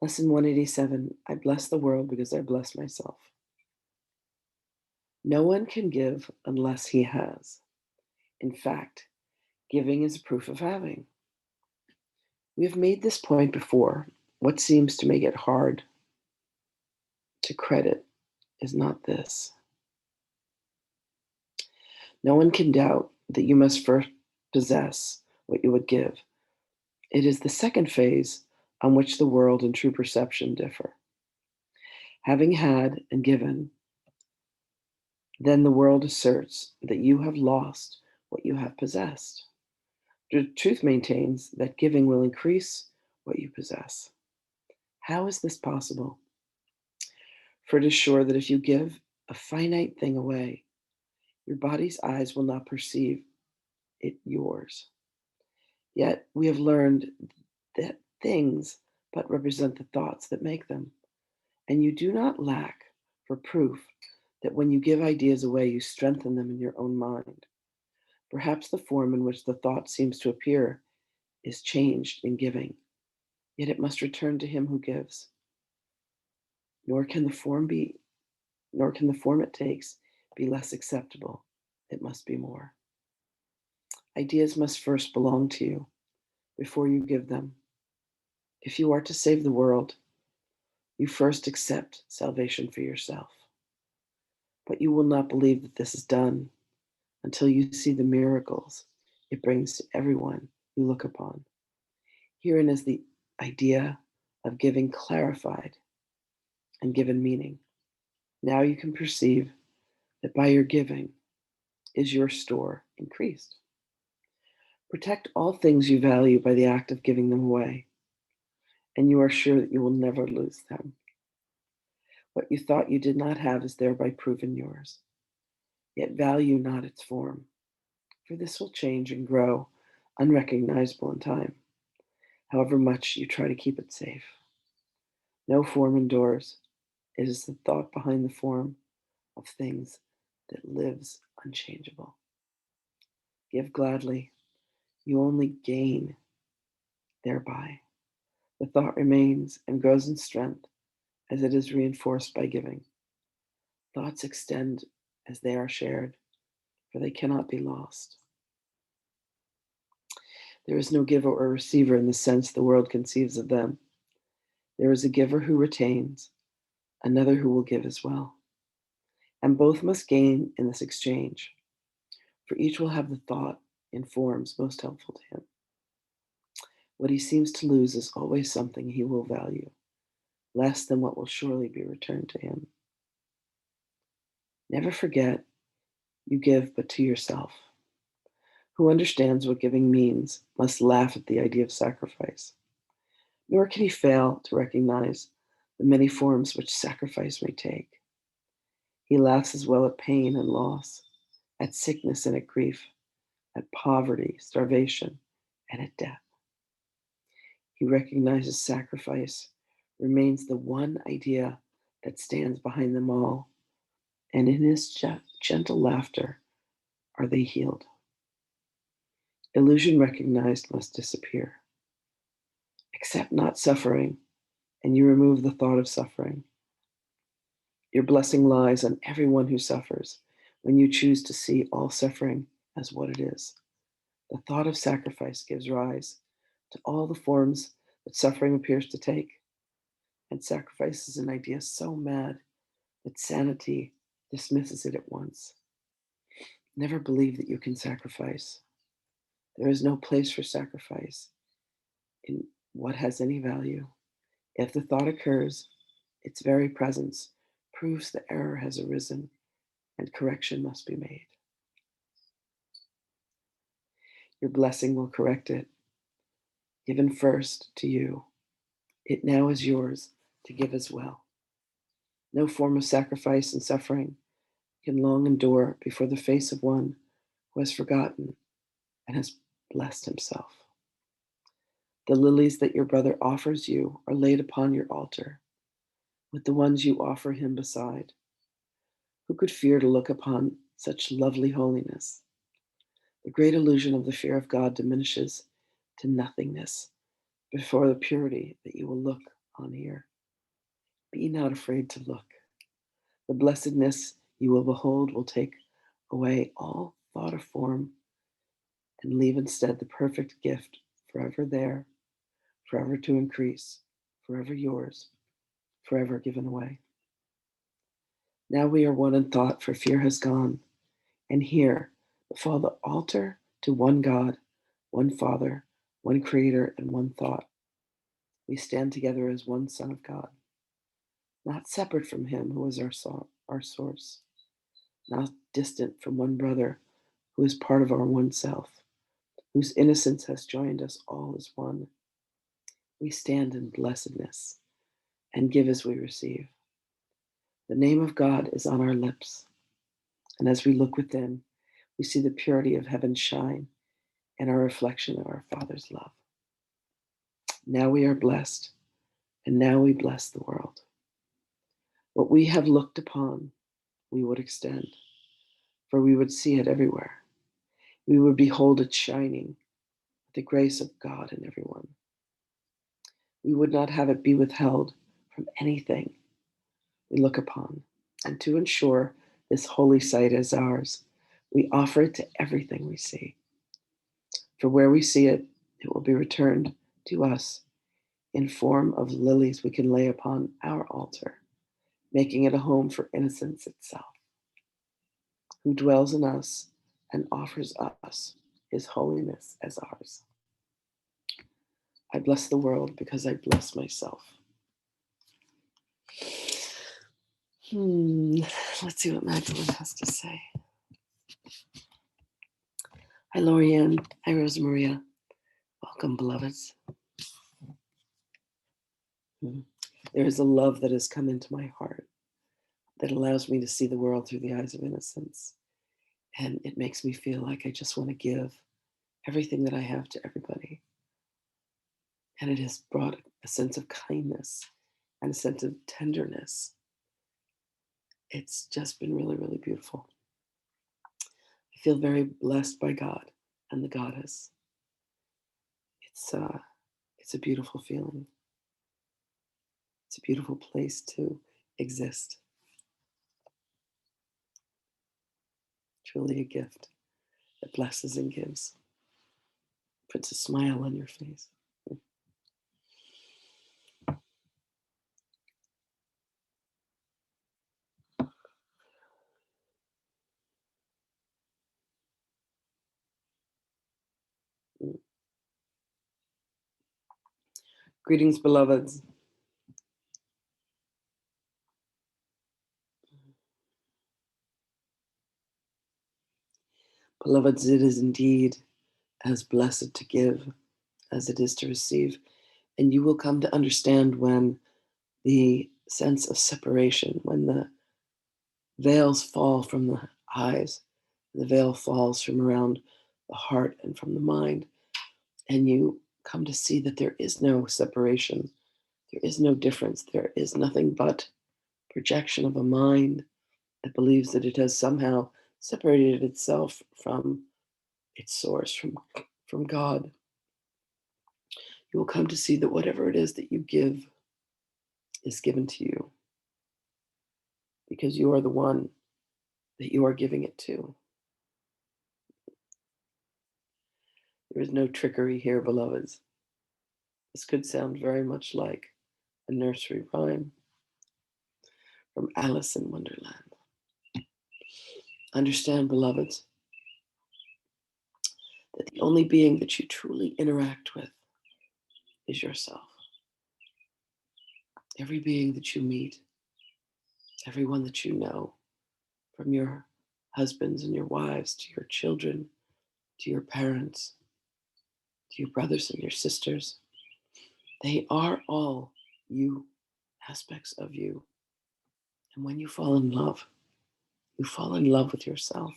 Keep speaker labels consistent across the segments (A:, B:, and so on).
A: Lesson 187, I bless the world because I bless myself. No one can give unless he has. In fact, giving is proof of having. We have made this point before. What seems to make it hard to credit is not this. No one can doubt that you must first possess what you would give. It is the second phase on which the world and true perception differ. Having had and given, then the world asserts that you have lost what you have possessed. The truth maintains that giving will increase what you possess. How is this possible? For it is sure that if you give a finite thing away, your body's eyes will not perceive it yours. Yet we have learned that things but represent the thoughts that make them, and you do not lack for proof that when you give ideas away, you strengthen them in your own mind. Perhaps the form in which the thought seems to appear is changed in giving, yet it must return to him who gives. Nor can the form it takes be less acceptable. It must be more. Ideas must first belong to you before you give them. If you are to save the world, you first accept salvation for yourself. But you will not believe that this is done until you see the miracles it brings to everyone you look upon. Herein is the idea of giving clarified and given meaning. Now you can perceive that by your giving is your store increased. Protect all things you value by the act of giving them away, and you are sure that you will never lose them. What you thought you did not have is thereby proven yours. Yet value not its form, for this will change and grow unrecognizable in time, however much you try to keep it safe. No form endures. It is the thought behind the form of things that lives unchangeable. Give gladly. You only gain thereby. The thought remains and grows in strength as it is reinforced by giving. Thoughts extend as they are shared, for they cannot be lost. There is no giver or receiver in the sense the world conceives of them. There is a giver who retains, another who will give as well. And both must gain in this exchange, for each will have the thought in forms most helpful to him. What he seems to lose is always something he will value, less than what will surely be returned to him. Never forget you give but to yourself. Who understands what giving means must laugh at the idea of sacrifice. Nor can he fail to recognize the many forms which sacrifice may take. He laughs as well at pain and loss, at sickness and at grief, at poverty, starvation, and at death. He recognizes sacrifice remains the one idea that stands behind them all, and in his gentle laughter are they healed. Illusion recognized must disappear. Accept not suffering, and you remove the thought of suffering. Your blessing lies on everyone who suffers when you choose to see all suffering as what it is. The thought of sacrifice gives rise to all the forms that suffering appears to take, and sacrifice is an idea so mad that sanity dismisses it at once. Never believe that you can sacrifice. There is no place for sacrifice in what has any value. If the thought occurs, its very presence proves the error has arisen and correction must be made. Your blessing will correct it. Given first to you, it now is yours to give as well. No form of sacrifice and suffering can long endure before the face of one who has forgotten and has blessed himself. The lilies that your brother offers you are laid upon your altar, with the ones you offer him beside. Who could fear to look upon such lovely holiness? The great illusion of the fear of God diminishes to nothingness before the purity that you will look on here. not afraid to look. The blessedness you will behold will take away all thought of form and leave instead the perfect gift, forever there, forever to increase, forever yours, forever given away. Now we are one in thought, for fear has gone. And here, before the altar to one God, one Father, one Creator, and one thought, we stand together as one Son of God, not separate from Him who is our source, not distant from one brother who is part of our one self, whose innocence has joined us all as one. We stand in blessedness and give as we receive. The name of God is on our lips, and as we look within, we see the purity of heaven shine and our reflection of our Father's love. Now we are blessed, and now we bless the world. What we have looked upon, we would extend, for we would see it everywhere. We would behold it shining with the grace of God in everyone. We would not have it be withheld from anything we look upon. And to ensure this holy sight is ours, we offer it to everything we see. For where we see it, it will be returned to us in form of lilies we can lay upon our altar, making it a home for innocence itself, who dwells in us and offers us his holiness as ours. I bless the world because I bless myself. Let's see what Magdalene has to say. Hi, Lorianne. Hi, Rosa Maria. Welcome, beloveds. There is a love that has come into my heart that allows me to see the world through the eyes of innocence. And it makes me feel like I just want to give everything that I have to everybody. And it has brought a sense of kindness and a sense of tenderness. It's just been really, really beautiful. I feel very blessed by God and the Goddess. It's a beautiful feeling. It's a beautiful place to exist. Truly a gift that blesses and gives. Puts a smile on your face. Greetings, beloveds. Beloveds, it is indeed as blessed to give as it is to receive. And you will come to understand when the sense of separation, when the veils fall from the eyes, the veil falls from around the heart and from the mind, and you come to see that there is no separation, there is no difference, there is nothing but projection of a mind that believes that it has somehow separated itself from its source, from God. You will come to see that whatever it is that you give is given to you because you are the one that you are giving it to. There is no trickery here, beloveds. This could sound very much like a nursery rhyme from Alice in Wonderland. Understand, beloveds, that the only being that you truly interact with is yourself. Every being that you meet, everyone that you know, from your husbands and your wives to your children, to your parents, to your brothers and your sisters, they are all you, aspects of you. And when you fall in love, you fall in love with yourself.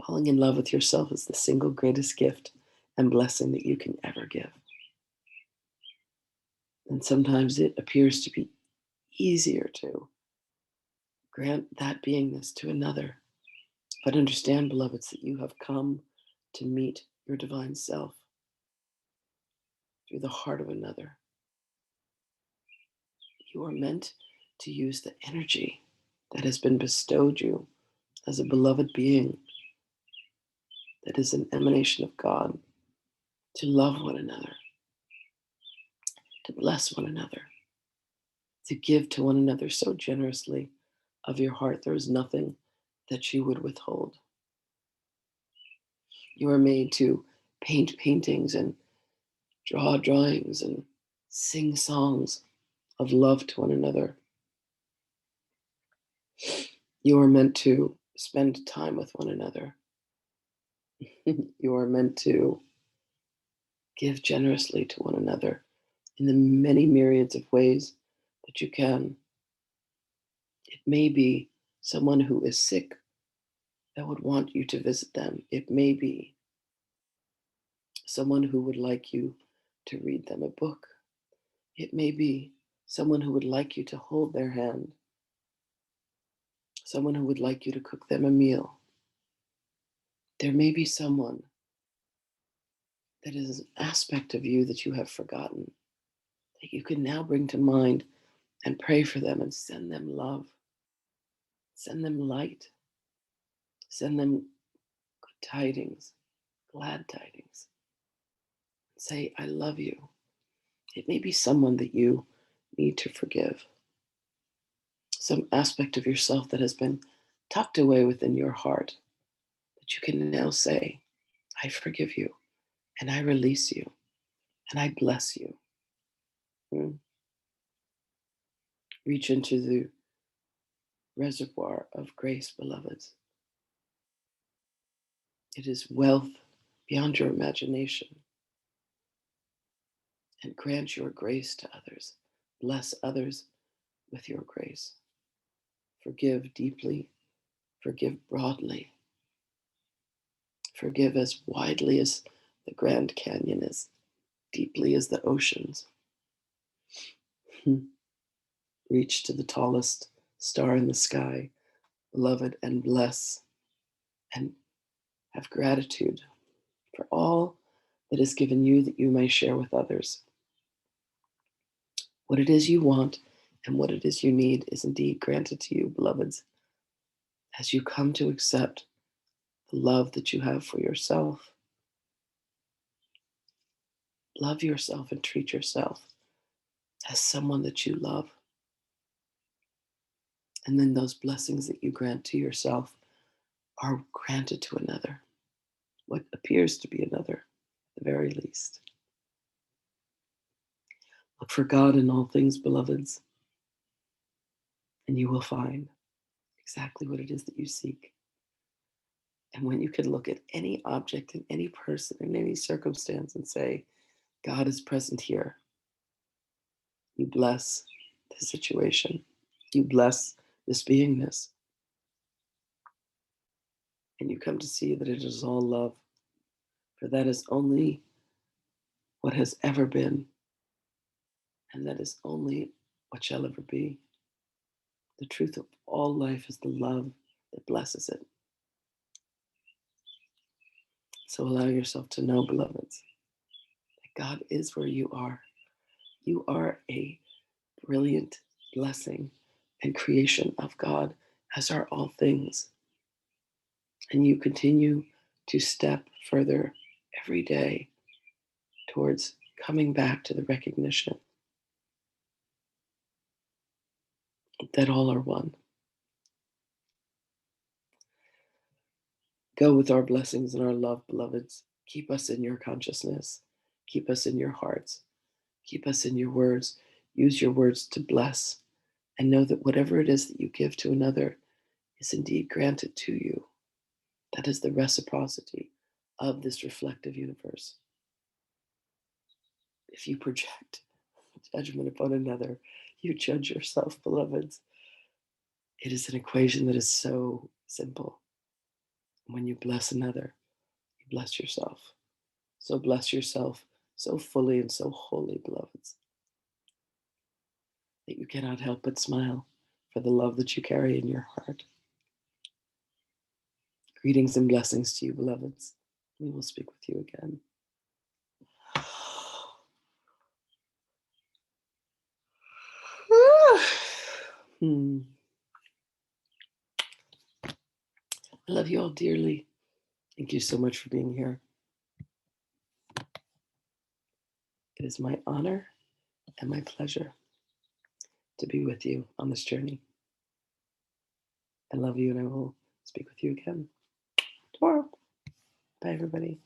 A: Falling in love with yourself is the single greatest gift and blessing that you can ever give. And sometimes it appears to be easier to grant that beingness to another. But understand, beloveds, that you have come to meet your divine self through the heart of another. You are meant to use the energy that has been bestowed you as a beloved being that is an emanation of God to love one another, to bless one another, to give to one another so generously of your heart. There is nothing that you would withhold. You are made to paint paintings and draw drawings and sing songs of love to one another. You are meant to spend time with one another. You are meant to give generously to one another in the many myriads of ways that you can. It may be someone who is sick that would want you to visit them. It may be someone who would like you to read them a book. It may be someone who would like you to hold their hand, someone who would like you to cook them a meal. There may be someone that is an aspect of you that you have forgotten, that you can now bring to mind and pray for them and send them love, send them light, send them good tidings, glad tidings. Say, I love you. It may be someone that you need to forgive, some aspect of yourself that has been tucked away within your heart that you can now say, I forgive you, and I release you, and I bless you. Mm. Reach into the reservoir of grace, beloveds. It is wealth beyond your imagination. And grant your grace to others. Bless others with your grace. Forgive deeply. Forgive broadly. Forgive as widely as the Grand Canyon, as deeply as the oceans. Reach to the tallest star in the sky, beloved, and bless and have gratitude for all that is given you that you may share with others. What it is you want and what it is you need is indeed granted to you, beloveds, as you come to accept the love that you have for yourself. Love yourself and treat yourself as someone that you love. And then those blessings that you grant to yourself are granted to another, what appears to be another, at the very least. Look for God in all things, beloveds, and you will find exactly what it is that you seek. And when you can look at any object and any person in any circumstance and say, God is present here, you bless the situation, you bless this beingness, and you come to see that it is all love, for that is only what has ever been, and that is only what shall ever be. The truth of all life is the love that blesses it. So allow yourself to know, beloveds, that God is where you are. You are a brilliant blessing and creation of God, as are all things. And you continue to step further every day towards coming back to the recognition that all are one. Go with our blessings and our love, beloveds. Keep us in your consciousness. Keep us in your hearts. Keep us in your words. Use your words to bless. And know that whatever it is that you give to another is indeed granted to you. That is the reciprocity of this reflective universe. If you project judgment upon another, you judge yourself, beloveds. It is an equation that is so simple. When you bless another, you bless yourself. So bless yourself so fully and so wholly, beloveds, that you cannot help but smile for the love that you carry in your heart. Greetings and blessings to you, beloveds. We will speak with you again. Hmm. I love you all dearly. Thank you so much for being here. It is my honor and my pleasure to be with you on this journey. I love you, and I will speak with you again tomorrow. Bye, everybody.